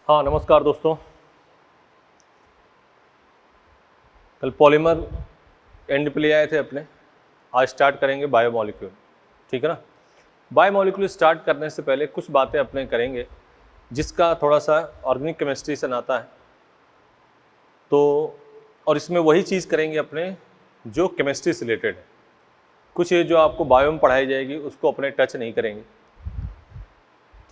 हाँ नमस्कार दोस्तों। कल पॉलीमर एंड पे ले आए थे अपने, आज स्टार्ट करेंगे बायोमोलिक्यूल। ठीक है ना। बायोमोलिक्यूल स्टार्ट करने से पहले कुछ बातें अपने करेंगे जिसका थोड़ा सा ऑर्गेनिक केमिस्ट्री से नाता है, तो और इसमें वही चीज़ करेंगे अपने जो केमिस्ट्री से रिलेटेड है। कुछ ये जो आपको बायो में पढ़ाई जाएगी उसको अपने टच नहीं करेंगे,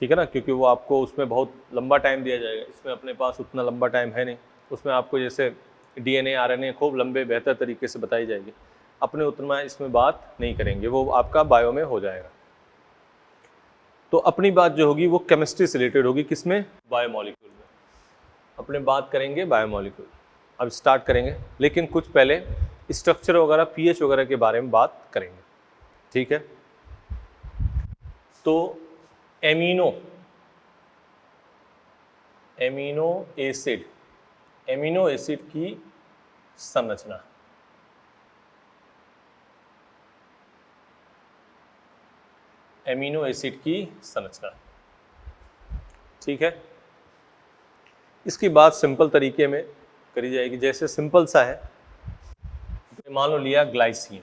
ठीक है ना, क्योंकि वो आपको उसमें बहुत लंबा टाइम दिया जाएगा। इसमें अपने पास उतना लंबा टाइम है नहीं। उसमें आपको जैसे डीएनए आरएनए खूब लंबे बेहतर तरीके से बताई जाएगी, अपने उतना इसमें बात नहीं करेंगे, वो आपका बायो में हो जाएगा। तो अपनी बात जो होगी वो केमिस्ट्री से रिलेटेड होगी, किसमें? बायोमोलिक्यूल में अपने बात करेंगे बायोमोलिक्यूल। अब स्टार्ट करेंगे, लेकिन कुछ पहले स्ट्रक्चर वगैरह पीएच वगैरह के बारे में बात करेंगे, ठीक है। तो एमिनो एसिड की संरचना, एमिनो एसिड की संरचना, ठीक है। इसकी बात सिंपल तरीके में करी जाएगी। जैसे सिंपल सा है, मान लो लिया ग्लाइसिन।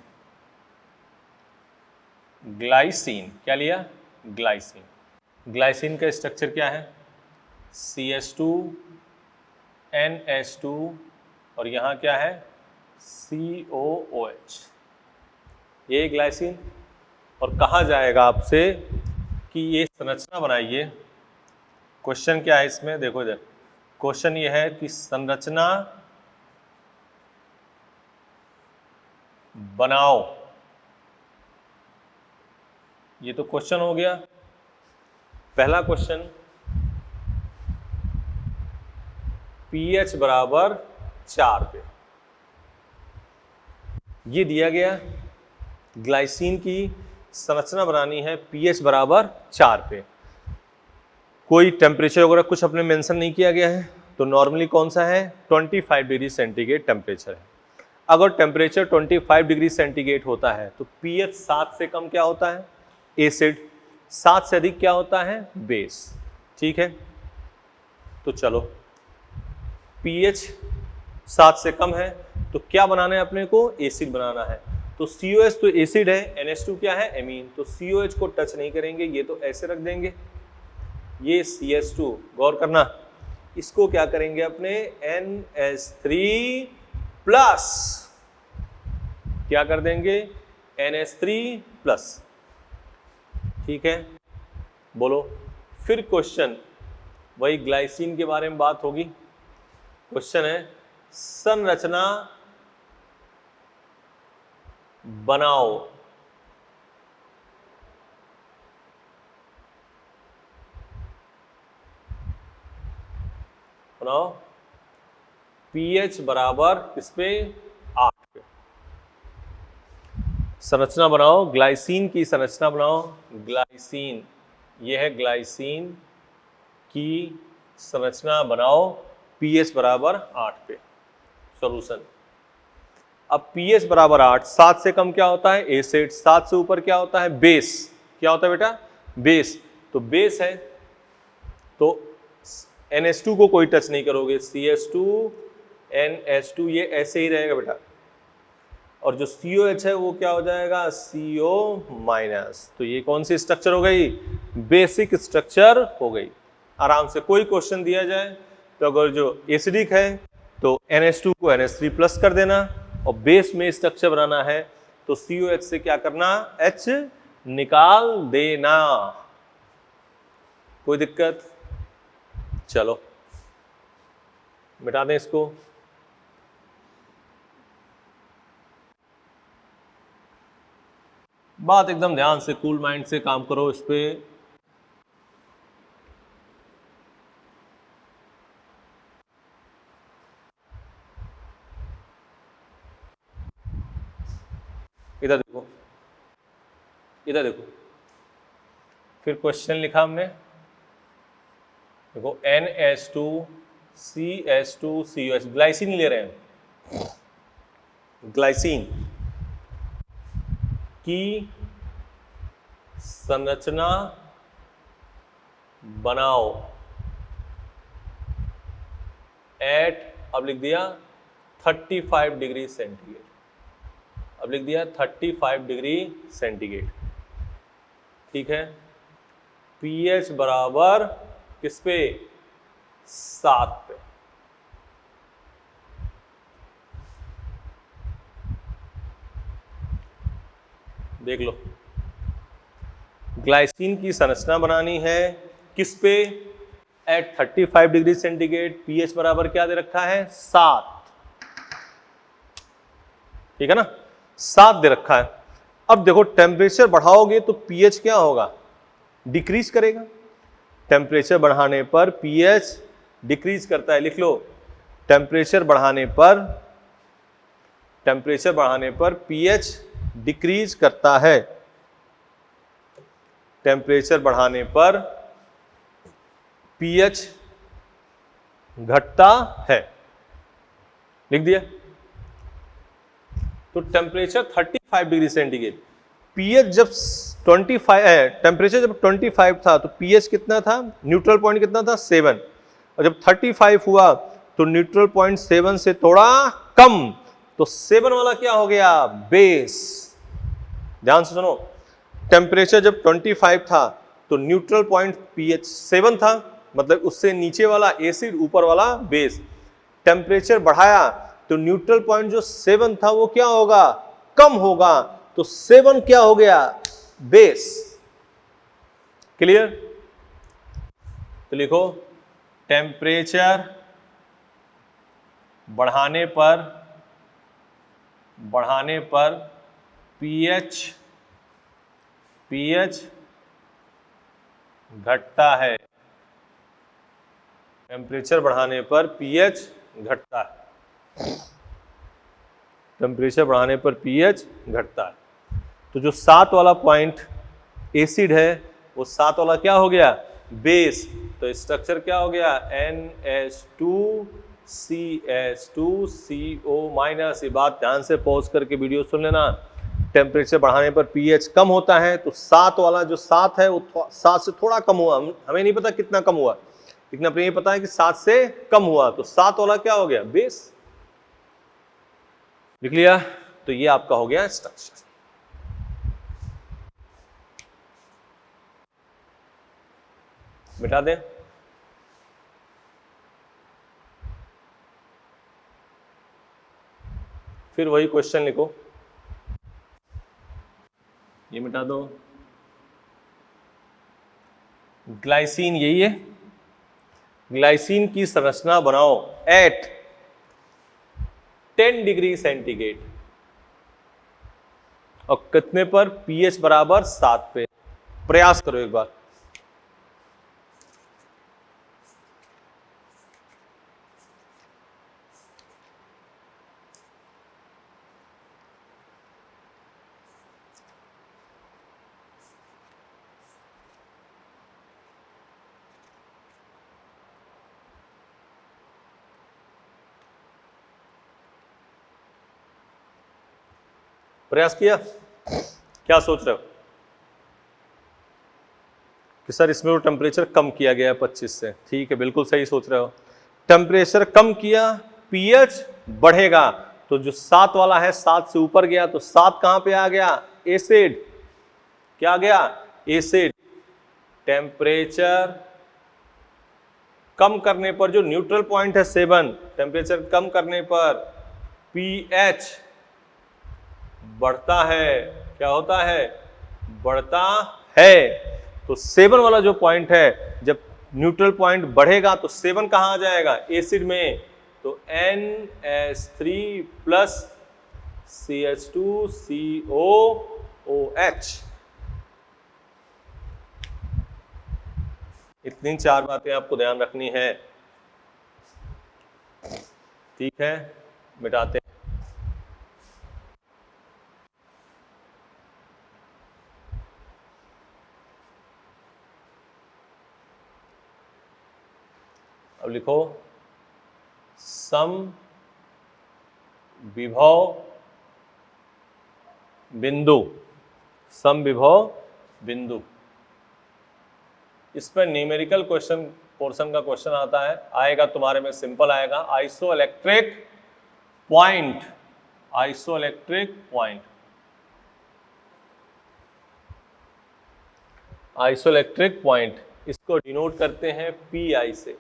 क्या लिया? ग्लाइसिन का स्ट्रक्चर क्या है? CH2 NH2 और यहाँ क्या है? COOH। ये ग्लाइसिन। और कहा जाएगा आपसे कि ये संरचना बनाइए। क्वेश्चन क्या है इसमें? देखो इधर, क्वेश्चन ये है कि संरचना बनाओ। ये तो क्वेश्चन हो गया, पहला क्वेश्चन। pH बराबर 4 पे ये दिया गया, ग्लाइसिन की संरचना बनानी है pH बराबर 4 पे। कोई टेम्परेचर वगैरह कुछ अपने मेंशन नहीं किया गया है, तो नॉर्मली कौन सा है? 25 डिग्री सेंटीग्रेड टेम्परेचर है। अगर टेम्परेचर 25 डिग्री सेंटीग्रेड होता है तो pH 7 से कम क्या होता है? एसिड। 7 से अधिक क्या होता है? बेस। ठीक है, तो चलो pH 7 से कम है तो क्या बनाना है अपने को? एसिड बनाना है। तो COH तो एसिड है, NH2 क्या है? एमीन। तो COH को टच नहीं करेंगे, ये तो ऐसे रख देंगे। ये CH2, गौर करना, इसको क्या करेंगे अपने? NH3 प्लस क्या कर देंगे? NH3 plus. ठीक है, बोलो। फिर क्वेश्चन वही ग्लाइसिन के बारे में बात होगी। क्वेश्चन है संरचना बनाओ। बनाओ pH बराबर किस पे? 8 पे। संरचना बनाओ, ग्लाइसिन की संरचना बनाओ। ग्लाइसिन, यह है ग्लाइसिन की संरचना बनाओ pH बराबर 8 पे। सॉल्यूशन। अब pH बराबर 8, 7 से कम क्या होता है? एसिड। 7 से ऊपर क्या होता है? बेस। क्या होता है बेटा? बेस। तो बेस है तो NH2 को कोई टच नहीं करोगे, CH2 NH2 ये ऐसे ही रहेगा बेटा। और जो COH है वो क्या हो जाएगा? CO-। तो ये कौन सी स्ट्रक्चर हो गई? बेसिक स्ट्रक्चर हो गई। आराम से कोई क्वेश्चन दिया जाए तो अगर जो एसिडिक है तो NH2 को NH3 प्लस कर देना, और बेस में स्ट्रक्चर बनाना है तो COH से क्या करना? H निकाल देना। कोई दिक्कत? चलो मिटा दें इसको। बात एकदम ध्यान से, कूल माइंड से काम करो इस पे। इधर देखो, इधर देखो, फिर क्वेश्चन लिखा हमने। देखो NH2 CH2 COH, ग्लाइसिन ले रहे हैं। ग्लाइसिन की संरचना बनाओ। एट, अब लिख दिया 35 डिग्री सेंटीग्रेड, अब लिख दिया 35 डिग्री सेंटीग्रेड। ठीक है, pH बराबर किस पे, 7 पे। देख लो, ग्लाइसिन की संरचना बनानी है किस पे, एट 35 डिग्री सेंटीग्रेड, pH बराबर क्या दे रखा है, 7। ठीक है ना, 7 दे रखा है। अब देखो टेम्परेचर बढ़ाओगे तो pH क्या होगा, डिक्रीज करेगा। टेम्परेचर बढ़ाने पर pH डिक्रीज करता है, लिख लो, टेम्परेचर बढ़ाने पर pH डिक्रीज करता है, टेम्परेचर बढ़ाने पर pH घटता है, लिख दिया। तो टेम्परेचर 35 डिग्री सेंटीग्रेड, pH जब 25 है, टेम्परेचर जब 25 था तो pH कितना था, न्यूट्रल पॉइंट कितना था, 7, और जब 35 हुआ तो न्यूट्रल पॉइंट 7 से थोड़ा कम, तो 7 वाला क्या हो गया, बेस। ध्यान से सुनो, टेम्परेचर जब 25 था तो न्यूट्रल पॉइंट pH 7 था, मतलब उससे नीचे वाला एसिड, ऊपर वाला बेस। टेम्परेचर बढ़ाया तो न्यूट्रल पॉइंट जो 7 था वो क्या होगा, कम होगा, तो 7 क्या हो गया, बेस। क्लियर? तो लिखो, टेम्परेचर बढ़ाने पर pH घटता है, टेम्परेचर बढ़ाने पर pH घटता है, टेम्परेचर बढ़ाने पर pH घटता है। तो जो 7 वाला पॉइंट एसिड है वो 7 वाला क्या हो गया, बेस। तो स्ट्रक्चर क्या हो गया, NH2CH2CO-। ये बात ध्यान से पॉज करके वीडियो सुन लेना। टेम्परेचर बढ़ाने पर pH कम होता है, तो 7 वाला जो 7 है वो 7 से थोड़ा कम हुआ, हमें नहीं पता कितना कम हुआ, लेकिन अपने ये पता है कि 7 से कम हुआ, तो 7 वाला क्या हो गया, बेस। लिख लिया? तो ये आपका हो गया स्ट्रक्चर। मिटा दें, फिर वही क्वेश्चन लिखो, ये मिटा दो। ग्लाइसिन यही है, ग्लाइसिन की संरचना बनाओ एट 10 डिग्री सेंटीग्रेड, और कितने पर, pH बराबर 7 पे। प्रयास करो एक बार। प्रयास किया? क्या सोच रहे हो कि सर इसमें वो टेम्परेचर कम किया गया है 25 से? ठीक है, बिल्कुल सही सोच रहे हो। टेम्परेचर कम किया, pH बढ़ेगा, तो जो 7 वाला है 7 से ऊपर गया, तो 7 कहां पे आ गया, एसिड। क्या आ गया, एसिड। टेम्परेचर कम करने पर जो न्यूट्रल पॉइंट है 7, टेम्परेचर कम करने पर pH बढ़ता है। क्या होता है, बढ़ता है। तो 7 वाला जो पॉइंट है, जब न्यूट्रल पॉइंट बढ़ेगा तो 7 कहां आ जाएगा, एसिड में। तो NH3 प्लस CH2COOH। इतनी 4 बातें आपको ध्यान रखनी है। ठीक है, मिटाते हैं। अब लिखो, समविभव बिंदु, समविभव बिंदु। इस पर न्यूमेरिकल क्वेश्चन पोर्शन का क्वेश्चन आता है, आएगा तुम्हारे में, सिंपल आएगा, isoelectric point, isoelectric point, isoelectric point, इसको डिनोट करते हैं पीआई से,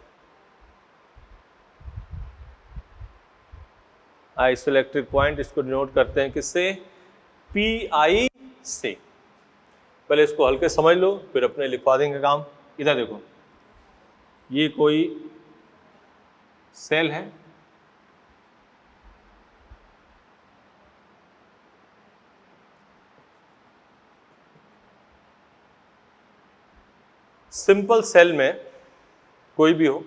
आइसोइलेक्ट्रिक पॉइंट इसको डिनोट करते हैं किससे, पीआई से। पहले इसको हल्के समझ लो, फिर अपने लिखवा देंगे काम। इधर देखो, ये कोई सेल है, सिंपल सेल में कोई भी हो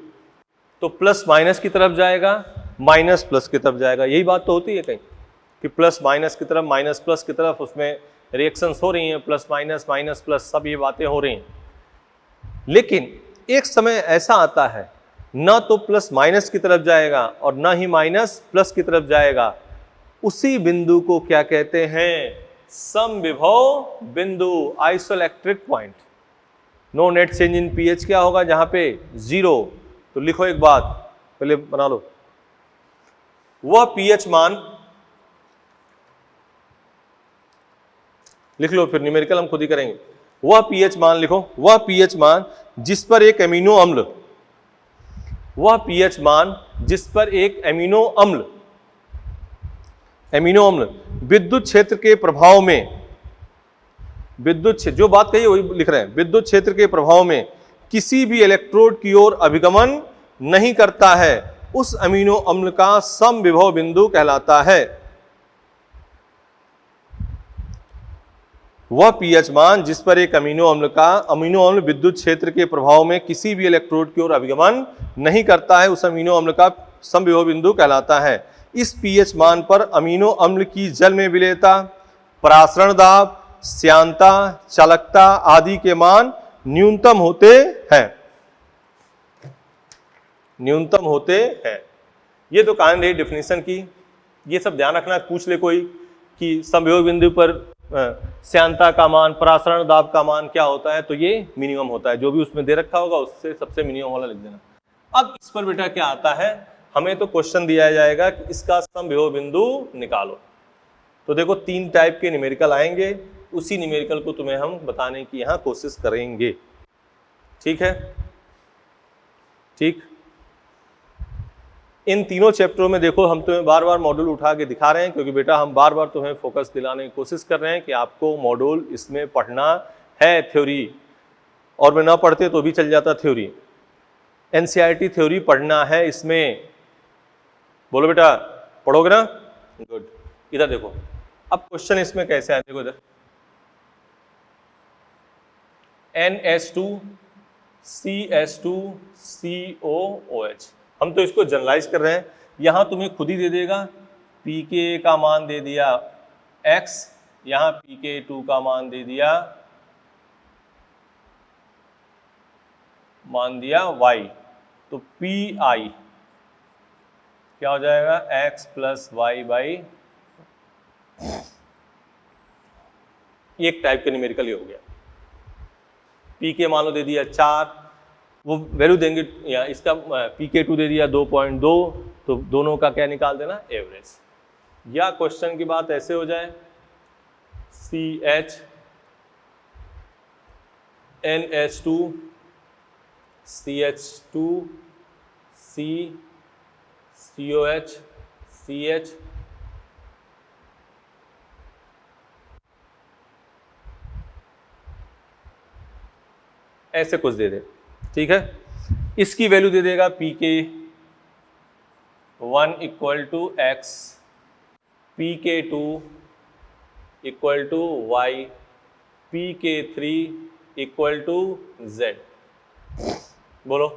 तो प्लस माइनस की तरफ जाएगा, माइनस प्लस की तरफ जाएगा, यही बात तो होती है कहीं कि प्लस माइनस की तरफ, माइनस प्लस की तरफ, उसमें रिएक्शंस हो रही हैं, प्लस माइनस, माइनस प्लस, सब ये बातें हो रही हैं। लेकिन एक समय ऐसा आता है ना तो प्लस माइनस की तरफ जाएगा और ना ही माइनस प्लस की तरफ जाएगा, उसी बिंदु को क्या कहते हैं, समविभव बिंदु, isoelectric point. No net change in pH क्या होगा जहां पे 0, तो लिखो एक बात पहले बना लो, वह पीएच मान, लिख लो फिर न्यूमेरिकल हम खुद ही करेंगे, वह पीएच मान लिखो, वह पीएच मान जिस पर एक एमिनो अम्ल, वह पीएच मान जिस पर एक एमिनो अम्ल विद्युत क्षेत्र के प्रभाव में, विद्युत जो बात कही वही लिख रहे हैं, विद्युत क्षेत्र के प्रभाव में किसी भी इलेक्ट्रोड की ओर अभिगमन नहीं करता है, उस अमीनो अम्ल का समविभव बिंदु कहलाता है। वह पीएच मान जिस पर एक अमीनो अम्ल विद्युत क्षेत्र के प्रभाव में किसी भी इलेक्ट्रोड की ओर अभिगमन नहीं करता है, उस अमीनो अम्ल का समविभव बिंदु कहलाता है। इस पीएच मान पर अमीनो अम्ल की जल में विलेयता, परासरण दाब, श्यानता, चालकता आदि के मान न्यूनतम होते हैं, न्यूनतम होते हैं। ये तो कारण रही डेफिनेशन की, ये सब ध्यान रखना, पूछ ले कोई कि समविभव बिंदु पर श्यानता का मान, परासरण दाब का मान क्या होता है, तो ये मिनिमम होता है, जो भी उसमें दे रखा होगा उससे सबसे मिनिमम वाला लिख देना। अब इस पर बेटा क्या आता है, हमें तो क्वेश्चन दिया जाएगा कि इसका समविभव बिंदु निकालो। तो देखो 3 टाइप के न्यूमेरिकल आएंगे, उसी न्यूमेरिकल को तुम्हें हम बताने की यहां कोशिश करेंगे, ठीक है। ठीक, इन तीनों चैप्टरों में देखो हम तुम्हें बार बार मॉड्यूल उठा के दिखा रहे हैं, क्योंकि बेटा हम बार बार तुम्हें फोकस दिलाने की कोशिश कर रहे हैं कि आपको मॉड्यूल इसमें पढ़ना है, थ्योरी, और मैं ना पढ़ते तो भी चल जाता थ्योरी, एनसीईआरटी थ्योरी पढ़ना है इसमें। बोलो बेटा, पढ़ोगे ना? गुड। इधर देखो, अब क्वेश्चन इसमें कैसे आए, देखो इधर NH2CH2COOH, हम तो इसको जनरलाइज कर रहे हैं, यहां तुम्हें खुद ही दे देगा, pK का मान दे दिया x, यहां pK2 का मान दे दिया, मान दिया y, तो PI क्या हो जाएगा, x + y बाई, एक टाइप का न्यूमेरिकल ही हो गया। pK मान लो दे दिया 4, वो वैल्यू देंगे, या इसका pK2 दे दिया 2.2, तो दोनों का क्या निकाल देना, एवरेज। या क्वेश्चन की बात ऐसे हो जाए, CH NH2 CH2 C COH CH, ऐसे कुछ दे दे, ठीक है। इसकी वैल्यू दे देगा pK1 = x, pK2 = y, pK3 = z। बोलो,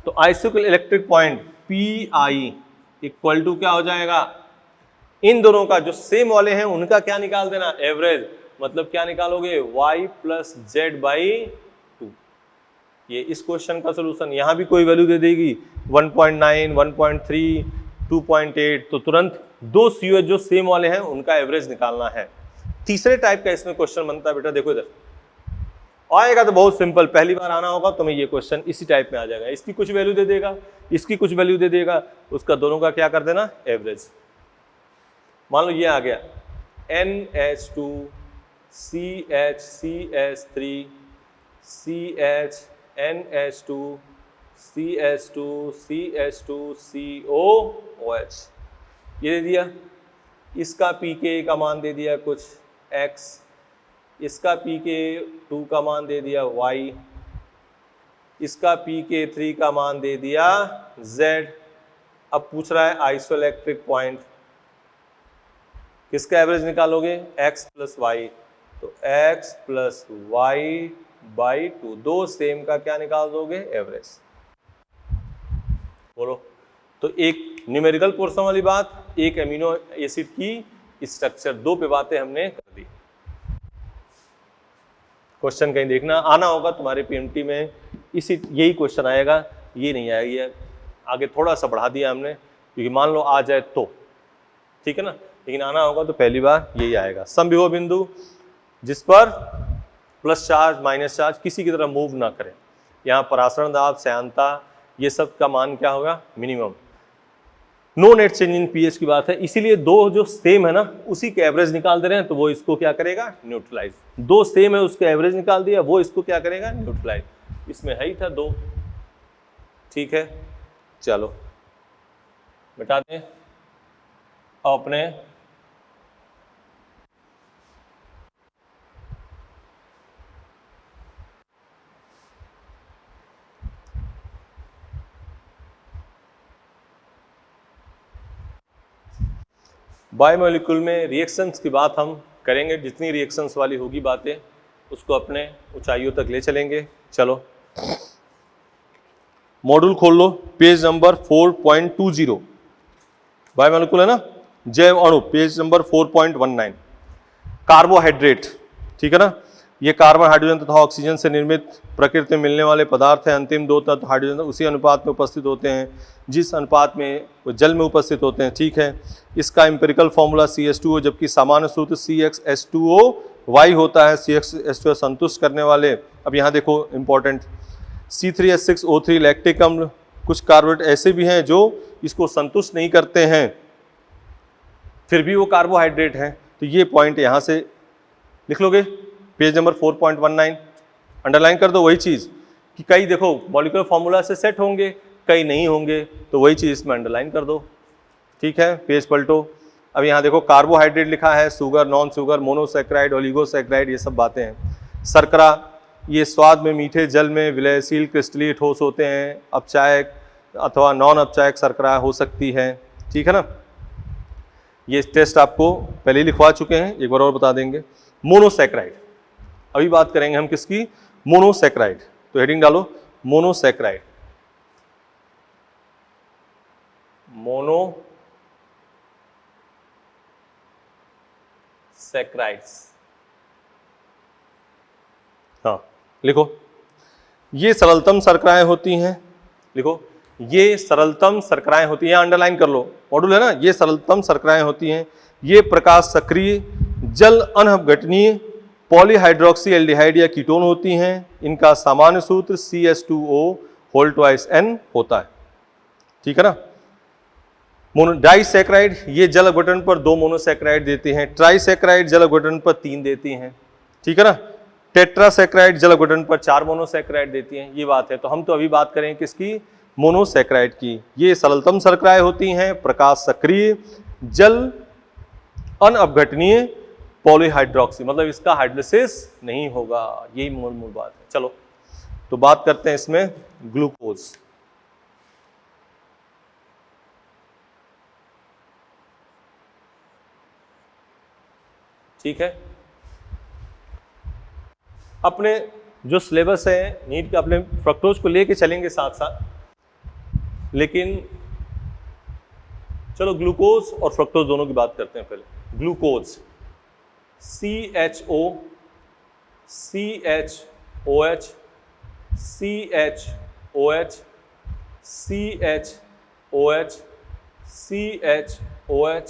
तो आइसोइलेक्ट्रिक पॉइंट PI = क्या हो जाएगा, इन दोनों का जो सेम वाले हैं उनका क्या निकाल देना, एवरेज। मतलब क्या निकालोगे, y + z/2। ये इस क्वेश्चन का सोल्यूशन। यहां भी कोई वैल्यू दे देगी 1.9, 1.3, 2.8, तो तुरंत दो COH जो सेम वाले हैं उनका एवरेज निकालना है। तीसरे टाइप का इसमें क्वेश्चन बनता है बेटा, देखो इधर, आएगा तो बहुत सिंपल, पहली बार आना होगा तो मैं ये क्वेश्चन इसी टाइप में आ जाएगा, इसकी कुछ वैल्यू दे देगा, इसकी कुछ वैल्यू दे देगा, उसका दोनों का क्या कर देना, एवरेज। मान लो ये आ गया NH2 CH3 CH NH2 CH2 CH2 COOH, ये दे दिया। इसका pK का मान दे दिया कुछ X, इसका pK2 का मान दे दिया Y, इसका pK3 का मान दे दिया Z। अब पूछ रहा है आइसोइलेक्ट्रिक पॉइंट, किसका एवरेज निकालोगे, X प्लस वाई, तो X प्लस वाई बाई 2, दो सेम का क्या निकाल दोगे, एवरेज। बोलो, तो एक न्यूमेरिकल पोर्शन वाली बात, एक एमिनो एसिड की स्ट्रक्चर, दो पे बातें हमने कर दी। क्वेश्चन कहीं देखना आना होगा तुम्हारे पीएमटी में, इसी यही क्वेश्चन आएगा, ये नहीं आएगी। आगे थोड़ा सा बढ़ा दिया हमने, क्योंकि मान लो आ जाए तो ठीक है ना, लेकिन आना होगा तो पहली बार यही आएगा। समविभव बिंदु जिस पर प्लस चार्ज माइनस चार्ज किसी की तरह मूव ना करें, यहाँ परासरण दाब, श्यानता, ये सब का मान क्या होगा, minimum. No net change in pH की बात है, इसीलिए दो जो सेम है ना उसी के एवरेज निकाल दे रहे हैं, तो वो इसको क्या करेगा, न्यूट्रलाइज। दो सेम है उसके एवरेज निकाल दिया, वो इसको क्या करेगा, न्यूट्रलाइज। इसमें है ही था दो, ठीक है। चलो मिटा दें अपने बायोमोलिक्यूल में रिएक्शंस की बात हम करेंगे, जितनी रिएक्शंस वाली होगी बातें उसको अपने ऊंचाइयों तक ले चलेंगे। चलो मॉड्यूल खोल लो, पेज नंबर 4.20, बायोमोलिक्यूल है ना, जैव अणु, पेज नंबर 4.19। कार्बोहाइड्रेट, ठीक है ना, ये कार्बन, हाइड्रोजन तथा ऑक्सीजन से निर्मित प्रकृति में मिलने वाले पदार्थ हैं। अंतिम दो तत्व हाइड्रोजन उसी अनुपात में उपस्थित होते हैं जिस अनुपात में वो जल में उपस्थित होते हैं, ठीक है। इसका एम्पिरिकल फॉर्मूला CH2O, जबकि सामान्य सूत्र CxH2OY होता है। CxH2O संतुष्ट करने वाले, अब यहाँ देखो इंपॉर्टेंट, C3H6O3 लैक्टिक अम्ल, कुछ कार्बोहाइड्रेट ऐसे भी हैं जो इसको संतुष्ट नहीं करते हैं, फिर भी वो कार्बोहाइड्रेट हैं। तो ये पॉइंट यहाँ से लिख लोगे, पेज नंबर 4.19 अंडरलाइन कर दो। वही चीज़ कि कई देखो मॉलिक्यूलर फॉर्मूला से सेट होंगे, कई नहीं होंगे, तो वही चीज़ इसमें अंडरलाइन कर दो, ठीक है। पेज पलटो। अब यहाँ देखो कार्बोहाइड्रेट लिखा है, शुगर, नॉन शुगर, मोनोसैक्राइड, ओलिगोसैक्राइड, ये सब बातें हैं। शर्करा, ये स्वाद में मीठे, जल में विलयशील, क्रिस्टलीय, ठोस होते हैं। अपचायक अथवा नॉन अपचायक शर्करा हो सकती है, ठीक है ना। ये टेस्ट आपको पहले ही लिखवा चुके हैं, एक बार और बता देंगे। मोनोसैक्राइड, अभी बात करेंगे हम किसकी, मोनोसैक्राइड, तो हेडिंग डालो मोनोसैक्राइड। मोनोसैक्राइड्स, हाँ लिखो। ये सरलतम शर्कराएं होती हैं, लिखो ये सरलतम शर्कराएं होती हैं, अंडरलाइन कर लो, मॉड्यूल है ना। ये सरलतम शर्कराएं होती हैं, ये प्रकाश सक्रिय, जल अनअपघटनीय, पॉलीहाइड्रोक्सी एल्डिहाइड या कीटोन होती हैं। इनका सामान्य सूत्र CH2O2n होता है, ठीक है ना। डाइसैक्राइड, ये जल अपघटन पर 2 मोनोसैक्राइड देते हैं। ट्राइसैक्राइड जल अपघटन पर 3 देती हैं, ठीक है ना। टेट्रासैक्राइड जल अपघटन पर 4 मोनोसैक्राइड देती हैं, ये बात है। तो हम तो अभी बात करें किसकी, मोनोसैक्राइड की। ये सरलतम शर्कराएं होती हैं, प्रकाश सक्रिय, जल अनअपघटनीय, पॉलीहाइड्रोक्सी, मतलब इसका हाइड्रोलिसिस नहीं होगा, यही मूल बात है। चलो तो बात करते हैं इसमें ग्लूकोज। ठीक है, अपने जो सिलेबस है नीट के, अपने फ्रक्टोज को लेके चलेंगे साथ साथ, लेकिन चलो ग्लूकोज और फ्रक्टोज दोनों की बात करते हैं पहले। Glucose CHO, CHOH, CHOH, CHOH, CHOH,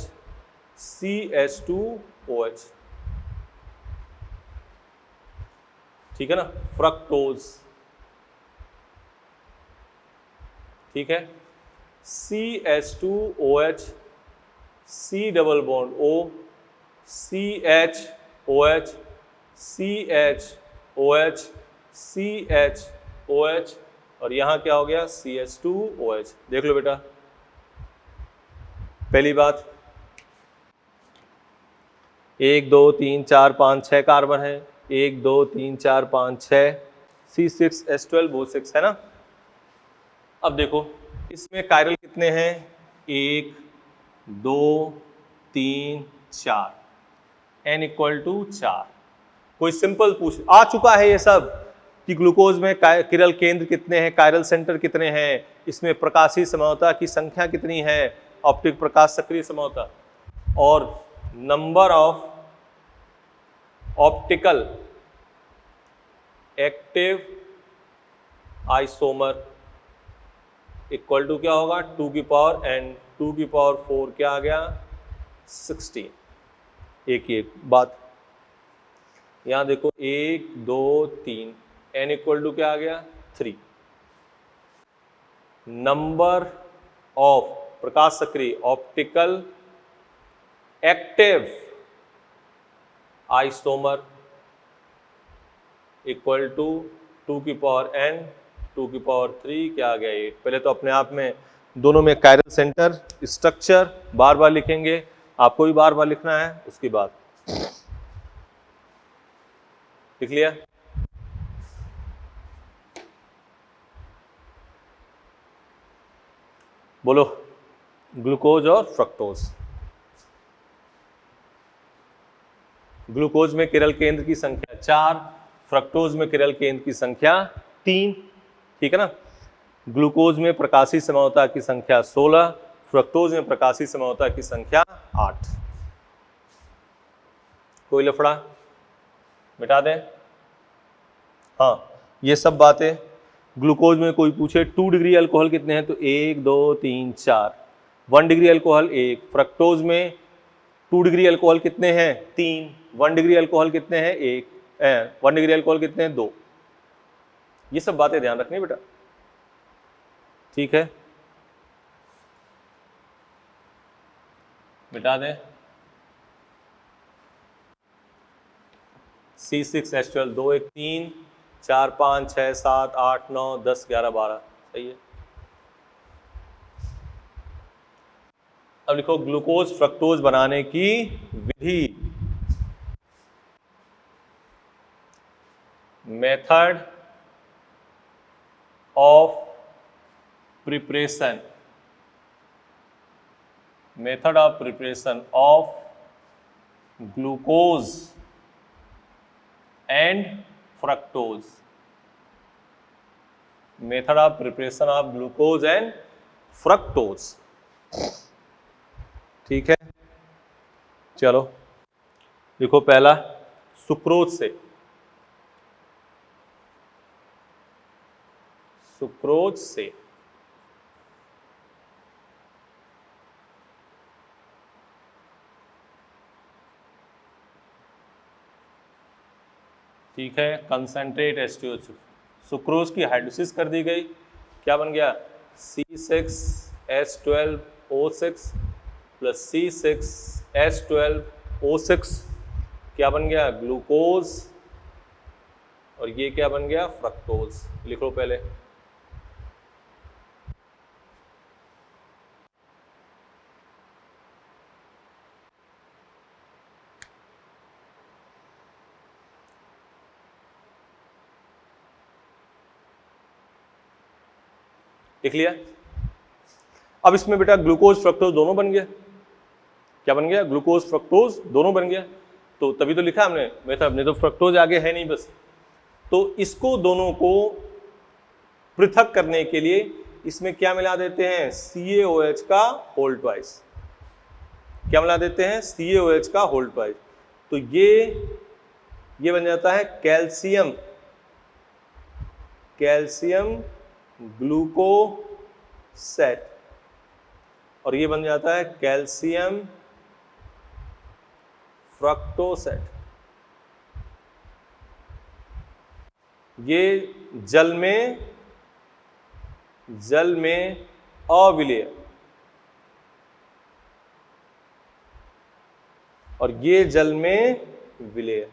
CH2OH, ठीक है ना, फ्रक्टोज, ठीक है। CH2OH, C double bond O, CHOH, CHOH, CHOH, और यहां क्या हो गया, CH2OH। देख लो बेटा, पहली बात 1 2 3 4 5 6 कार्बन है, 1 2 3 4 5 6, C6H12O6 है ना। अब देखो इसमें कायरल कितने हैं, 1 2 3 4, N इक्वल टू 4। कोई सिंपल पूछ आ चुका है ये सब कि ग्लूकोज में किरल केंद्र कितने हैं, कायरल सेंटर कितने हैं, इसमें प्रकाशीय समरूपता की संख्या कितनी है, ऑप्टिक प्रकाश सक्रिय समरूपता, और number of optical active isomer equal to क्या होगा, 2 की पावर n, 2 की पावर 4 क्या आ गया, 16। एक बात यहां देखो, 1 2 3, n इक्वल टू क्या आ गया, 3। नंबर ऑफ प्रकाश सक्रिय optical active isomer equal to 2 की पावर n, 2 की पावर 3 क्या आ गया, 8। पहले तो अपने आप में दोनों में कायरल सेंटर स्ट्रक्चर बार बार लिखेंगे, आपको भी बार बार लिखना है, उसके बाद लिख लिया। बोलो, ग्लूकोज और फ्रक्टोज। ग्लूकोज में किरल केंद्र की संख्या 4, फ्रक्टोज में किरल केंद्र की संख्या 3, ठीक है ना। ग्लूकोज में प्रकाशीय समरूपता की संख्या 16, फ्रक्टोज में प्रकाशीय समरूपता की संख्या 8। कोई लफड़ा, मिटा दें। हाँ, ये सब बातें ग्लूकोज में कोई पूछे 2 डिग्री अल्कोहल कितने हैं तो 1 2 3 4, 1 डिग्री अल्कोहल 1। फ्रक्टोज में 2 डिग्री अल्कोहल कितने हैं 3, 1 डिग्री अल्कोहल कितने हैं 1, 1 डिग्री अल्कोहल कितने हैं 2। ये सब बातें ध्यान रखनी बेटा, ठीक है। मिटा दें। C6H12 2 1 3 4 5 6 7 8 9 10 11 12, सही है। अब लिखो ग्लूकोज फ्रक्टोज बनाने की विधि, method of preparation, method of preparation of glucose and fructose, method of preparation of glucose and fructose, ठीक है। चलो देखो, पहला सुक्रोज से, सुक्रोज से ठीक है, कंसंट्रेट H2O, सुक्रोज की हाइड्रोलिसिस कर दी गई, क्या बन गया C6H12O6 प्लस C6H12O6 क्या बन गया, ग्लूकोज, और ये क्या बन गया, फ्रक्टोज। लिखो पहले, लिख लिया। अब इसमें बेटा ग्लूकोज फ्रक्टोज दोनों बन गया, क्या बन गया, ग्लूकोज फ्रक्टोज दोनों बन गया, तो तभी तो लिखा हमने मेथड, अपने तो फ्रक्टोज आगे है नहीं बस। तो इसको दोनों को पृथक करने के लिए इसमें क्या मिला देते हैं, CaOH का होल ट्वाइस, क्या मिला देते हैं, CaOH का होल ट्वाइस। तो ये बन जाता है कैल्शियम, कैल्शियम ग्लूकोसेट, और ये बन जाता है कैल्शियम फ्रक्टोसेट। ये जल में अविलेय और ये जल में विलेय।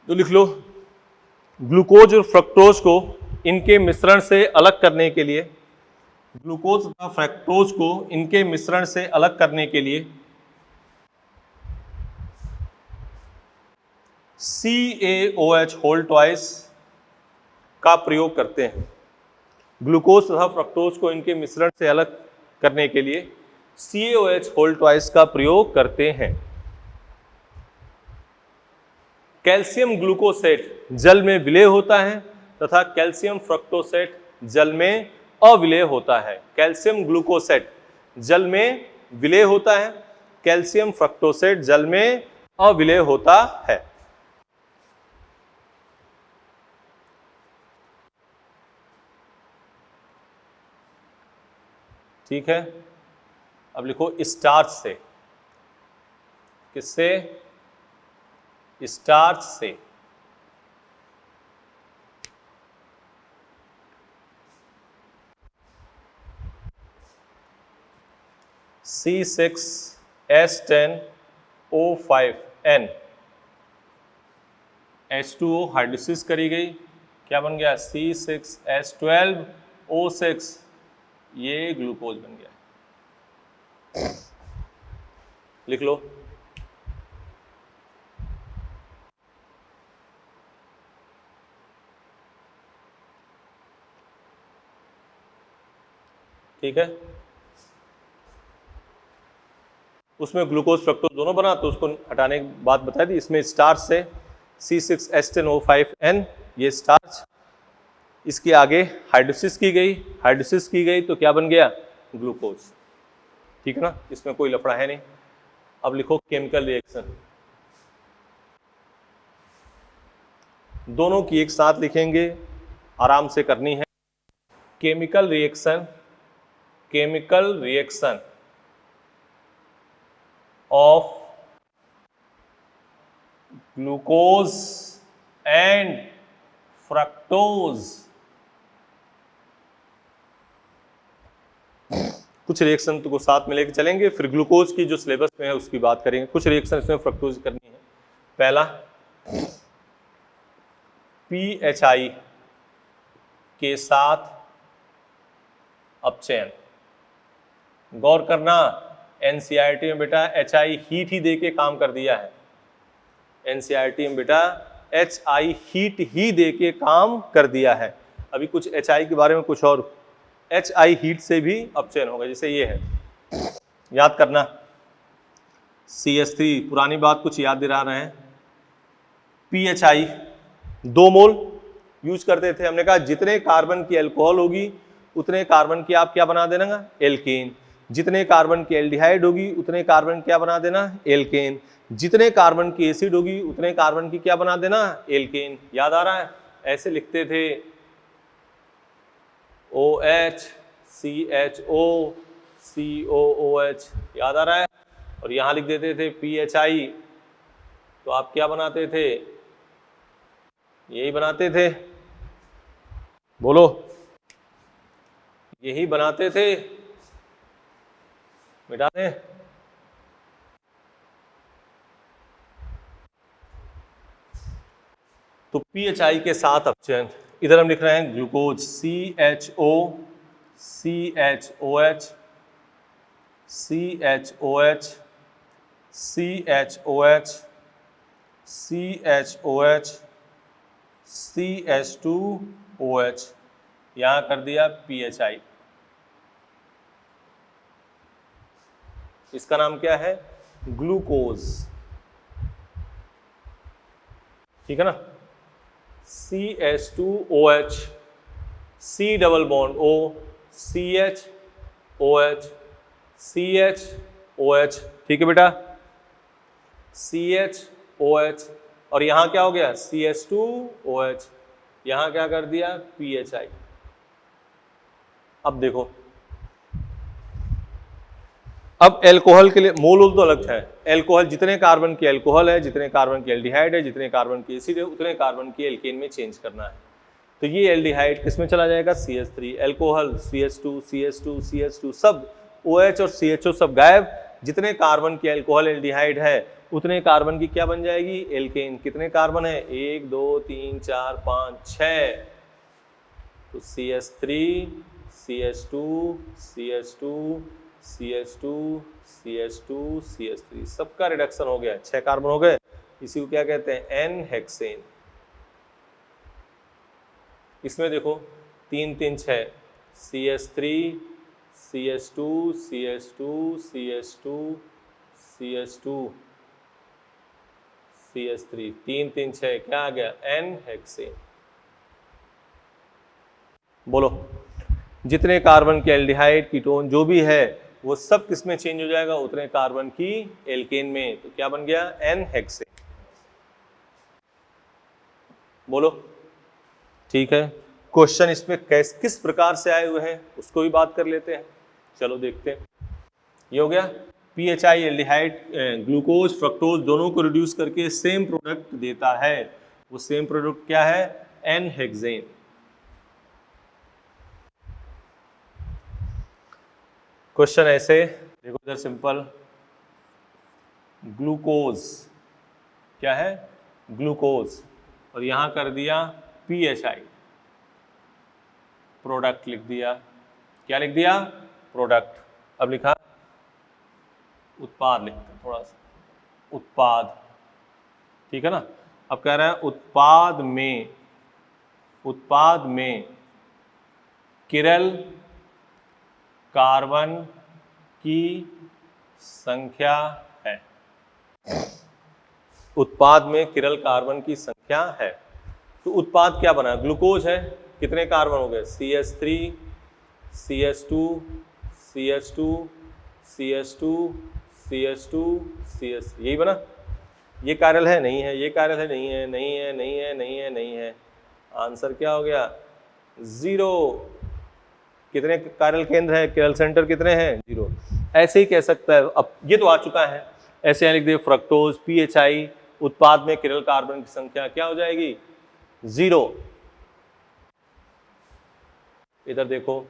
तो लिख लो, ग्लूकोज और फ्रक्टोज को इनके मिश्रण से अलग करने के लिए, ग्लूकोज तथा फ्रक्टोज को इनके मिश्रण से अलग करने के लिए CaOH होल ट्वाइस का प्रयोग करते हैं। ग्लूकोज तथा फ्रक्टोज को इनके मिश्रण से अलग करने के लिए CaOH होल ट्वाइस का प्रयोग करते हैं। कैल्शियम ग्लूकोसेट जल में विलेय होता है तथा कैल्शियम फ्रक्टोसेट जल में अविलेय होता है। कैल्शियम ग्लूकोसेट जल में विलेय होता है, कैल्शियम फ्रक्टोसेट जल में अविलेय होता है। ठीक है, अब लिखो स्टार्च से। किससे? स्टार्च से। C6H10O5N H2O हाइड्रोलिसिस करी गई, क्या बन गया? C6H12O6, ये ग्लूकोज बन गया। लिख लो। ठीक है, उसमें ग्लूकोज फ्रक्टोज दोनों बना, तो उसको हटाने की बात बता दी। इसमें स्टार्च से C6H10O5N, ये स्टार्च, इसके आगे हाइड्रोलिसिस की गई तो क्या बन गया? ग्लूकोज। ठीक है ना, इसमें कोई लफड़ा है नहीं। अब लिखो केमिकल रिएक्शन, दोनों की एक साथ लिखेंगे, आराम से करनी है। Chemical reaction of glucose and fructose। कुछ रिएक्शन तो साथ में लेके चलेंगे, फिर ग्लूकोज की जो सिलेबस में है उसकी बात करेंगे। कुछ रिएक्शन इसमें फ्रक्टोज करनी है। पहला, PHI के साथ अपचयन। गौर करना, एनसीईआरटी में बेटा HI हीट ही दे के काम कर दिया है। एनसीईआरटी में बेटा HI हीट ही दे के काम कर दिया है। अभी कुछ HI के बारे में कुछ और, HI हीट से भी अपचयन होगा, जैसे ये है, याद करना। CH3, पुरानी बात कुछ याद दिला रहे हैं। PHI 2 मोल यूज करते थे, हमने कहा जितने कार्बन की अल्कोहल होगी उतने कार्बन की आप क्या बना देना? एल्केन। जितने कार्बन की एल्डिहाइड होगी उतने कार्बन क्या बना देना? एल्केन। जितने कार्बन की एसिड होगी उतने कार्बन की क्या बना देना? एल्केन। याद आ रहा है? ऐसे लिखते थे, OH CHO COOH, याद आ रहा है? और यहां लिख देते थे PHI, तो आप क्या बनाते थे? यही बनाते थे, बोलो, यही बनाते थे। मिटा दें? तो PHI के साथ अपचयन, इधर हम लिख रहे हैं glucose CHO CHOH CHOH CHOH CHOH CH2OH, यहां कर दिया PHI। इसका नाम क्या है? ग्लूकोज। ठीक है ना? CH2OH, C double bond O, CHOH CHOH। ठीक है बेटा, CHOH, और यहां क्या हो गया? CH2OH, यहां क्या कर दिया? PHI। अब देखो, अब एल्कोहल के लिए मोल तो अलग है। एल्कोहल जितने कार्बन की एल्कोहल है, जितने कार्बन की एल्डिहाइड है, जितने कार्बन की एसिड है, उतने कार्बन की एल्केन में चेंज करना है। तो ये एल्डिहाइड किस में चला जाएगा, CH3, alcohol CH2 CH2 CH2 सब OH और CHO सब गायब। जितने कार्बन की एल्कोहल एल्डिहाइड है उतने कार्बन की क्या बन जाएगी, एल्केन। कितने कार्बन है, 1 2 3 4 5 6, तो CH3 CH2 CH2 CH2 CH2 CH3 सबका रिडक्शन हो गया, 6 कार्बन हो गए। इसी को क्या कहते हैं, एन हेक्सेन। इसमें देखो 3 3 6, CH3 CH2 CH2 CH2 CH2 CH3, 3 3 6, क्या आ गया, एन हेक्सेन। बोलो, जितने कार्बन के एल्डिहाइड कीटोन जो भी है वो सब किस में चेंज हो जाएगा, उतने कार्बन की एल्केन में। तो क्या बन गया, एन हेक्सेन। बोलो, ठीक है। क्वेश्चन इसमें किस प्रकार से आए हुए हैं उसको भी बात कर लेते हैं। चलो देखते हैं। ये हो गया, PHI एल्डिहाइड ग्लूकोज फ्रक्टोज दोनों को रिड्यूस करके सेम प्रोडक्ट देता है। वो सेम प्रोडक्ट क्या है, एन हेक्सेन। क्वेश्चन ऐसे देखो, इधर सिंपल, ग्लूकोज क्या है, ग्लूकोज, और यहां कर दिया PHI, प्रोडक्ट लिख दिया। क्या लिख दिया, प्रोडक्ट। अब लिखा उत्पाद, लिखते हैं थोड़ा सा, उत्पाद, ठीक है ना। अब कह रहा है उत्पाद में किरल कार्बन की संख्या है। उत्पाद में किरल कार्बन की संख्या है। तो उत्पाद क्या बना, ग्लूकोज है, कितने कार्बन हो गए, CH3 CH2 CH2 CH2 CH2 CH3, यही बना। ये कार्यल है, नहीं है, ये कार्यल है, नहीं है, नहीं है, नहीं है, नहीं है, नहीं है। आंसर क्या हो गया, 0। कितने कार्यल केंद्र है, किरल सेंटर कितने हैं, 0। ऐसे ही कह सकता है। अब ये तो आ चुका है, ऐसे लिख दे, फ्रक्टोज PHI उत्पाद में किरल कार्बन की संख्या क्या हो जाएगी, 0। इधर देखो,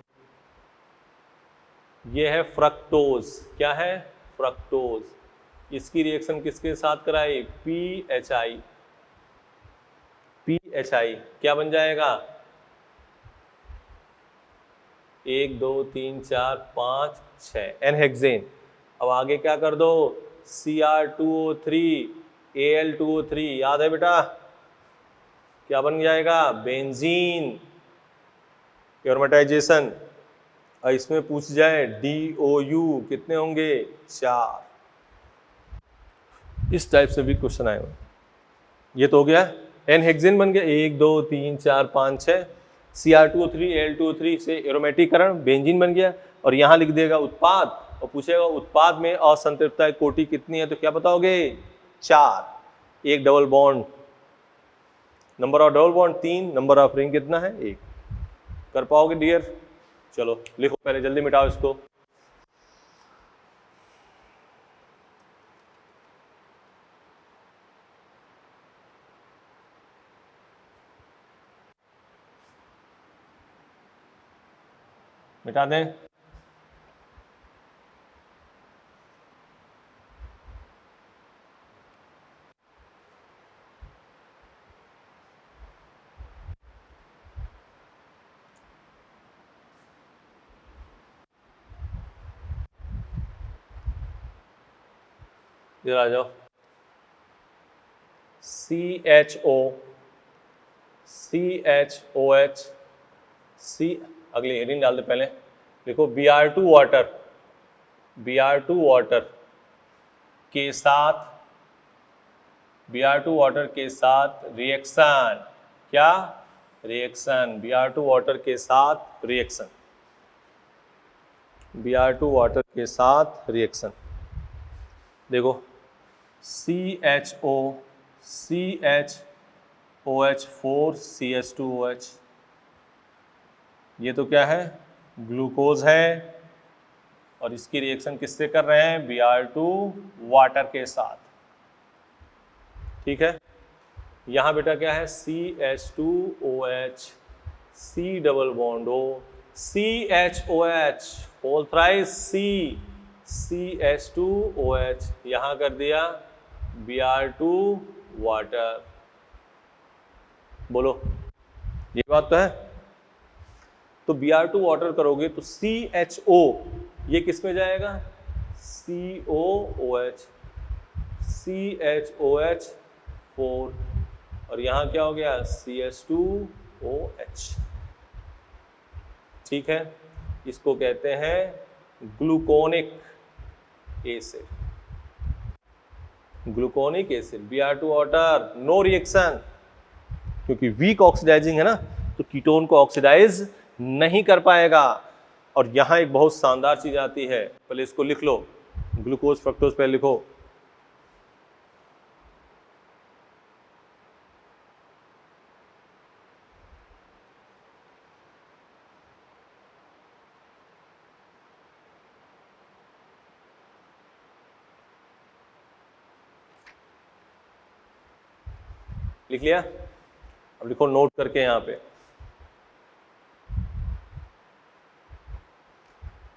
ये है फ्रक्टोज, क्या है, फ्रक्टोज। इसकी रिएक्शन किसके साथ कराई, PHI। PHI क्या बन जाएगा, 1 2 3 4 5 6, एन हेक्सेन। अब आगे क्या कर दो, Cr2O3 Al2O3, याद है बेटा, क्या बन जाएगा, बेंजीन, एरोमेटाइजेशन। और इसमें पूछ जाए DOU कितने होंगे, 4। इस टाइप से भी क्वेश्चन आए हुए। ये तो हो गया, एन हेक्सेन बन गया, 1 2 3 4 5 6, Cr2O3 Al2O3 से एरोमेटिकरण बेंजीन बन गया। और यहाँ लिख देगा उत्पाद, और पूछेगा उत्पाद में असंतृप्तता कोटि कितनी है, तो क्या बताओगे, 4। एक double bond, number of double bond 3, number of ring कितना है, 1। कर पाओगे डियर, चलो लिखो, पहले जल्दी मिटाओ इसको। मिटा दें, इधर आ जाओ। CHO CHOH C, अगली हेडिंग डाल दे पहले, देखो Br2 वाटर, Br2 वाटर के साथ, Br2 वाटर के साथ रिएक्शन, क्या, रिएक्शन, Br2 वाटर के साथ रिएक्शन, Br2 वाटर के साथ रिएक्शन। देखो CHO CHOH4 CH2OH, ये तो क्या है, ग्लूकोज है, और इसकी रिएक्शन किससे कर रहे हैं? Br2 वाटर के साथ। ठीक है, यहाँ बेटा क्या है? CH2OH, C double bond O, CHOH whole thrice C, CH2OH, यहाँ कर दिया Br2 वाटर। बोलो, ये बात तो है। तो Br2 वाटर करोगे तो CHO ये किस में जाएगा? COOH, CHOH 4, और यहाँ क्या हो गया? CH2OH। ठीक है, इसको कहते हैं gluconic acid. Gluconic acid, Br2 water, no reaction, क्योंकि वीक ऑक्सीडाइजिंग है ना, तो कीटोन को ऑक्सीडाइज नहीं कर पाएगा। और यहां एक बहुत शानदार चीज आती है, पहले इसको लिख लो, ग्लूकोज फ्रक्टोज पहले लिखो। लिख लिया? अब लिखो नोट करके यहां पे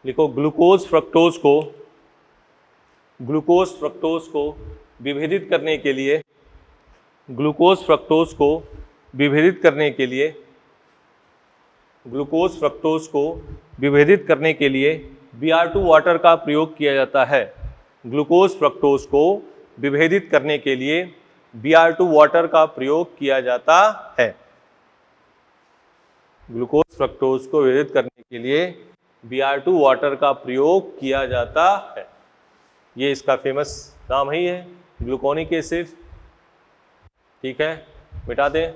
लिखो, ग्लूकोज फ्रक्टोज को विभेदित करने के लिए, ग्लूकोज फ्रक्टोज को विभेदित करने के लिए, ग्लूकोज फ्रक्टोज को विभेदित करने के लिए Br2 वाटर का प्रयोग किया जाता है। ग्लूकोज फ्रक्टोज को विभेदित करने के लिए Br2 वाटर का प्रयोग किया जाता है। ग्लूकोज फ्रक्टोज को विभेदित करने के लिए Br2 वाटर का प्रयोग किया जाता है। ये इसका फेमस नाम ही है, ग्लूकोनिक एसिड। ठीक है, मिटा दें।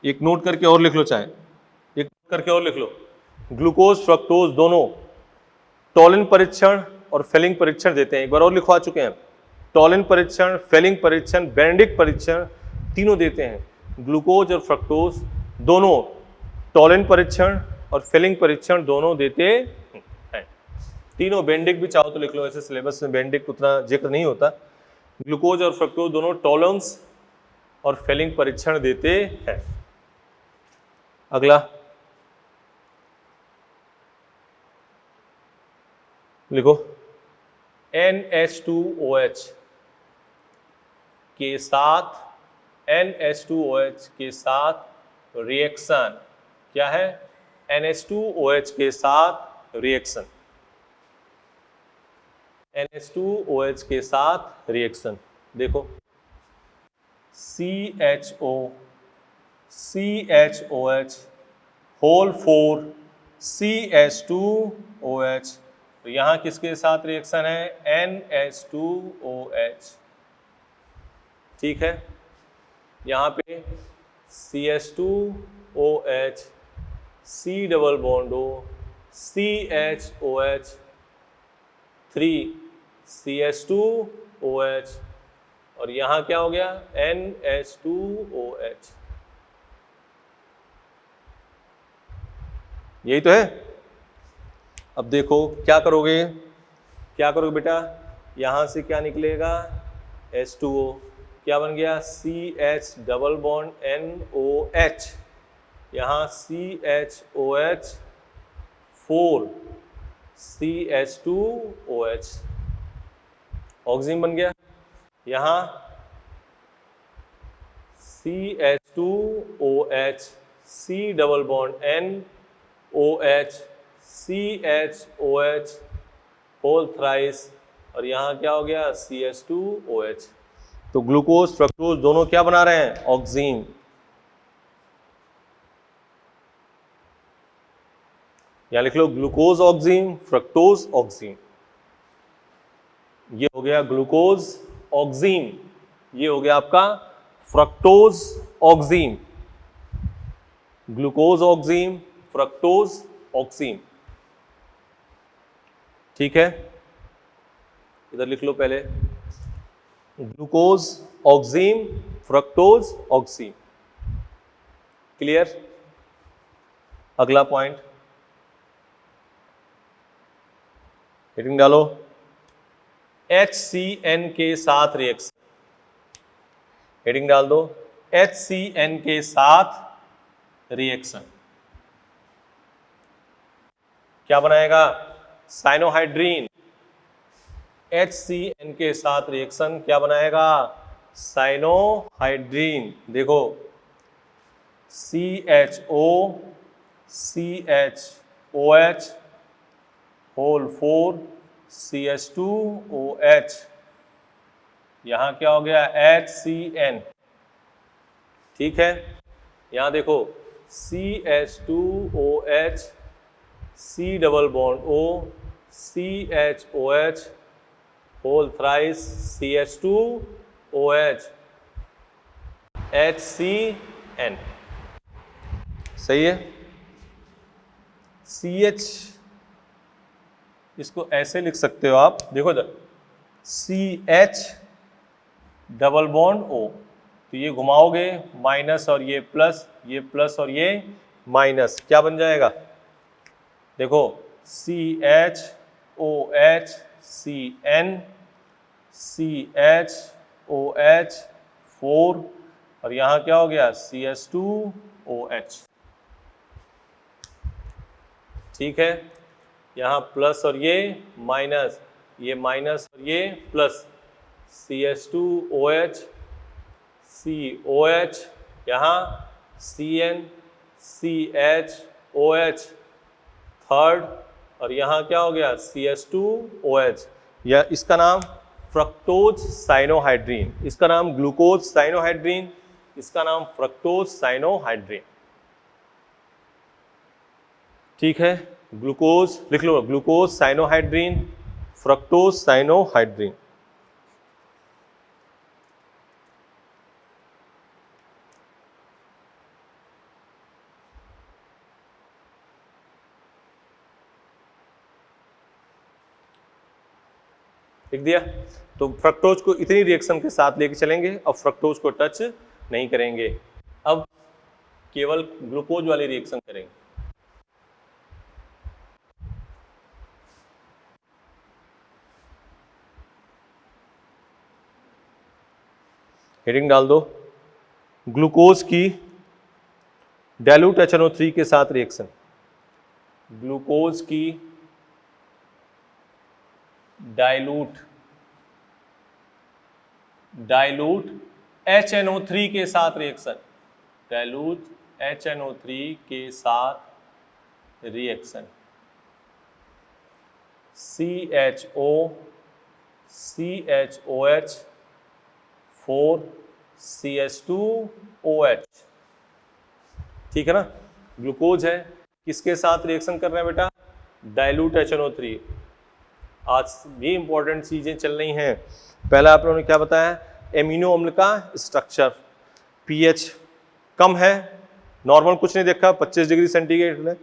एक नोट करके और लिख लो, चाहे एक नोट करके और लिख लो। ग्लूकोज फ्रक्टोज दोनों टॉलिन परीक्षण और फेलिंग परीक्षण देते हैं। एक बार और लिखवा चुके हैं, टॉलिन परीक्षण, फेलिंग परीक्षण, बेनेडिक्ट परीक्षण, तीनों देते हैं। ग्लूकोज और फ्रक्टोज दोनों टॉलिन परीक्षण और फेलिंग परीक्षण दोनों देते हैं। तीनों, बेनेडिक्ट भी चाहो तो लिख लो, ऐसे सिलेबस में बेनेडिक्ट उतना जिक्र नहीं होता। ग्लूकोज और फ्रक्टोज दोनों टॉलेंस और फेलिंग परीक्षण देते हैं। अगला लिखो, NH2OH के साथ, NH2OH के साथ रिएक्शन क्या है? NH2OH के साथ रिएक्शन, NH2OH के साथ रिएक्शन। देखो, CHOH होल 4 CH2OH, तो यहां किसके साथ रिएक्शन है? NH2OH। ठीक है, यहां पे CH2OH, C double bond O, CHOH 3 CH2OH, और यहां क्या हो गया? NH2OH। यही तो है। अब देखो क्या करोगे, क्या करोगे बेटा? यहां से क्या निकलेगा? H2O, क्या बन गया? CH डबल बॉन्ड NOH, यहाँ CHOH 4 CH2OH, ऑक्सीजन बन गया। यहाँ CH2OH, C double bond NOH, CHOH whole thrice, और यहाँ क्या हो गया? CH2OH। तो ग्लूकोज फ्रक्टोज दोनों क्या बना रहे हैं? ऑक्सीजन। यहाँ लिख लो, ग्लूकोज ऑक्सीजन, फ्रक्टोज ऑक्सीजन। ये हो गया ग्लूकोज ऑक्सीजन, ये हो गया आपका fructose oxygen. Glucose oxygen, fructose oxygen. ठीक है, इधर लिख लो पहले, glucose oxygen, fructose oxy. Clear? अगला पॉइंट हेडिंग डालो, HCN के साथ रिएक्शन। हेडिंग डाल दो, HCN के साथ रिएक्शन क्या बनाएगा? साइनोहाइड्रीन। HCN के साथ रिएक्शन क्या बनाएगा? साइनोहाइड्रीन। देखो CHO CHOH होल 4 CH2OH, यहां क्या हो गया? HCN। ठीक है, यहां देखो CH2OH C double bond O CHOH whole thrice CH2OH HCN। सही है? CH इसको ऐसे लिख सकते हो आप, देखो इधर CH डबल बॉन्ड O, तो ये घुमाओगे माइनस और ये प्लस और ये माइनस, क्या बन जाएगा? देखो CHOH CN CHOH 4 और यहाँ क्या हो गया? CH2OH। ठीक है, यहाँ प्लस और ये माइनस और ये प्लस CH2OH COH, यहाँ CN CHOH थर्ड और यहाँ क्या हो गया? CH2OH। या इसका नाम फ्रक्टोज साइनोहाइड्रीन, इसका नाम ग्लूकोज साइनोहाइड्रीन, इसका नाम फ्रक्टोज साइनोहाइड्रीन। ठीक है, ग्लूकोज लिख लो, ग्लूकोज साइनोहाइड्रीन, फ्रक्टोज साइनोहाइड्रीन। लिख दिया? तो फ्रक्टोज को इतनी रिएक्शन के साथ लेके चलेंगे, अब फ्रक्टोज को टच नहीं करेंगे, अब केवल ग्लूकोज वाली रिएक्शन करेंगे। हेडिंग डाल दो, ग्लूकोज की डाइल्यूट HNO3 के साथ रिएक्शन। ग्लूकोज की डाइल्यूट HNO3 के साथ रिएक्शन, डाइल्यूट HNO3 के साथ रिएक्शन CHO CHOH 4 CH2OH। ठीक है ना? ग्लूकोज है, किसके साथ रिएक्शन कर रहे हैं बेटा? Dilute HNO3। आज भी इंपॉर्टेंट चीजें चल रही हैं। पहला आप लोगों ने क्या बताया? एमिनो अम्ल का स्ट्रक्चर, pH कम है, नॉर्मल कुछ नहीं देखा, 25 डिग्री सेंटीग्रेड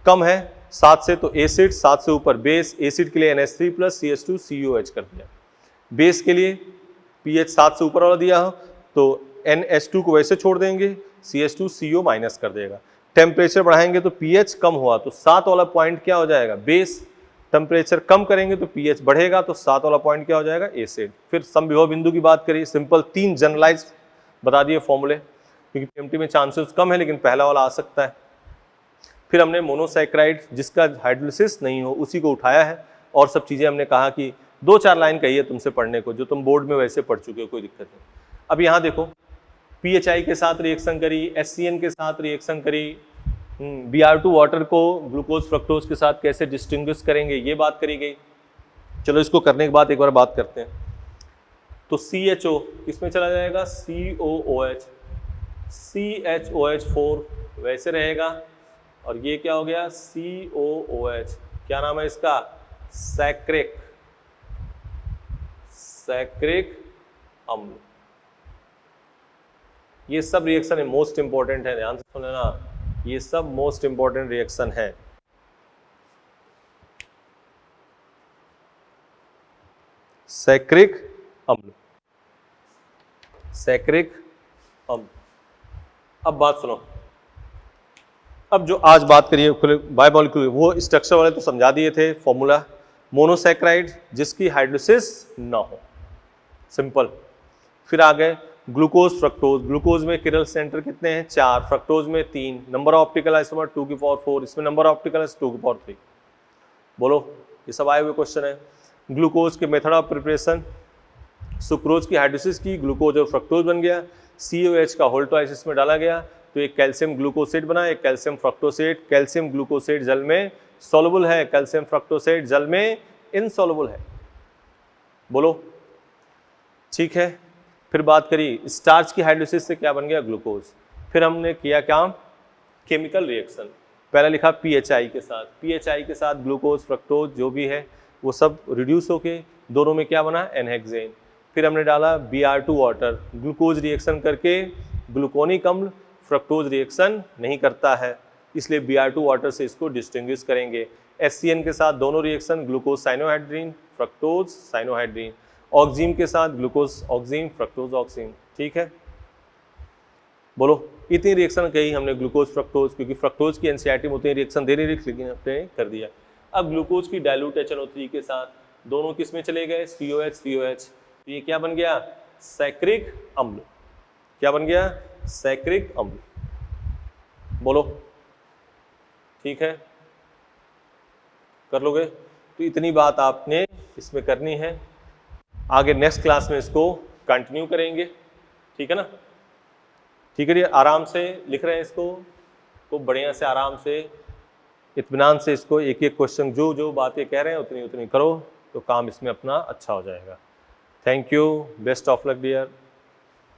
कम है 7 से, तो एसिड, 7 से ऊपर बेस, एसिड के लिए NH3 प्लस CH2COH कर दिया, बेस के लिए pH 7 से ऊपर वाला दिया हो तो NH2 को वैसे छोड़ देंगे, CH2CO माइनस कर देगा। टेम्परेचर बढ़ाएंगे तो pH कम हुआ तो 7 वाला पॉइंट क्या हो जाएगा? बेस। टेम्परेचर कम करेंगे तो pH बढ़ेगा तो 7 वाला पॉइंट क्या हो जाएगा? एसिड। फिर समविभव बिंदु की बात करिए, सिंपल 3 जनरलाइज बता दिए फॉर्मूले, क्योंकि PMT में चांसेस कम है लेकिन पहला वाला आ सकता है। फिर हमने मोनोसैकेराइड जिसका हाइड्रोलिसिस नहीं हो उसी को उठाया है, और सब चीज़ें हमने कहा कि 2-4 लाइन कही है तुमसे पढ़ने को, जो तुम बोर्ड में वैसे पढ़ चुके हो, कोई दिक्कत नहीं। अब यहाँ देखो, PHI के साथ रिएक्शन करी, HCN के साथ रिएक्शन करी, Br2 वाटर को ग्लूकोज फ्रक्टोज के साथ कैसे डिस्टिंग्विश करेंगे ये बात करी गई। चलो इसको करने के बाद एक बार बात करते हैं। तो CHO किसमें चला जाएगा? COOH, CHOH4 वैसे रहेगा, और ये क्या हो गया? COOH, क्या नाम है इसका? सैक्रिक अम्ल। ये सब रिएक्शन है, मोस्ट इंपॉर्टेंट है, ध्यान से सुन लेना, ये सब मोस्ट इंपॉर्टेंट रिएक्शन है। सैक्रिक अम्ल, सैक्रिक अम्ल। अब बात सुनो, अब जो आज बात करिए बायोमोलिक्यूल, वो स्ट्रक्चर वाले तो समझा दिए थे फॉर्मूला। मोनोसैकेराइड जिसकी हाइड्रोलिसिस ना हो, सिंपल। फिर आ गए ग्लूकोज फ्रक्टोज। ग्लूकोज में किरल सेंटर कितने हैं? 4, फ्रक्टोज में 3, नंबर ऑफ ऑप्टिकल आइसोमर 2 की पावर 4, इसमें नंबर ऑफ ऑप्टिकल 2 की पावर 3। बोलो, ये सब आए हुए क्वेश्चन है। ग्लूकोज के मेथड ऑफ प्रिपरेशन, सुक्रोज की हाइड्रोलिसिस की, ग्लूकोज और फ्रक्टोज बन गया, COH का होल ट्वाइस इसमें डाला गया, तो एक कैल्शियम ग्लूकोसेट बना, एक कैल्शियम फ्रक्टोसेट। कैल्शियम ग्लूकोसेट जल में सॉल्युबल है, कैल्शियम फ्रक्टोसेट जल में इनसॉल्युबल है। बोलो, ठीक है। फिर बात करी स्टार्च की हाइड्रोलिसिस से क्या बन गया? ग्लूकोज। फिर हमने किया क्या? Chemical reaction. पहले लिखा PHI के साथ, PHI के साथ ग्लूकोज फ्रक्टोज जो भी है वो सब रिड्यूस होके दोनों में क्या बना? एनहेक्सेन। फिर हमने डाला Br2 वाटर, ग्लूकोज रिएक्शन करके ग्लूकोनिक अम्ल फ्रक्टोज रिएक्शन नहीं करता है, इसलिए Br2 वाटर से इसको डिस्टिंग्विश करेंगे। HCN के साथ दोनों reaction, glucose cyanohydrin fructose cyanohydrin. Oxygen के साथ ग्लूकोज ऑक्सीन फ्रक्टोज ऑक्सीन। ठीक है, बोलो, इतनी रिएक्शन कही हमने ग्लूकोज फ्रक्टोज, क्योंकि फ्रक्टोज की एनसीईआरटी में उतनी रिएक्शन दे रही, लेकिन हमने कर दिया। अब ग्लूकोज की डाइल्यूट HNO3 के साथ दोनों किस में चले गए? COH। तो ये क्या बन गया? सैक्रिक अम्ल। क्या बन गया? सैक्रिक अम्ल। बोलो, ठीक है, कर लोगे? तो इतनी बात आपने इसमें करनी है। आगे नेक्स्ट क्लास में इसको कंटिन्यू करेंगे, ठीक है ना? ठीक है, आराम से लिख रहे हैं इसको, तो बढ़िया से आराम से इत्मीनान से इसको एक एक क्वेश्चन जो जो बातें कह रहे हैं उतनी उतनी करो, तो काम इसमें अपना अच्छा हो जाएगा। Thank you, best of luck dear.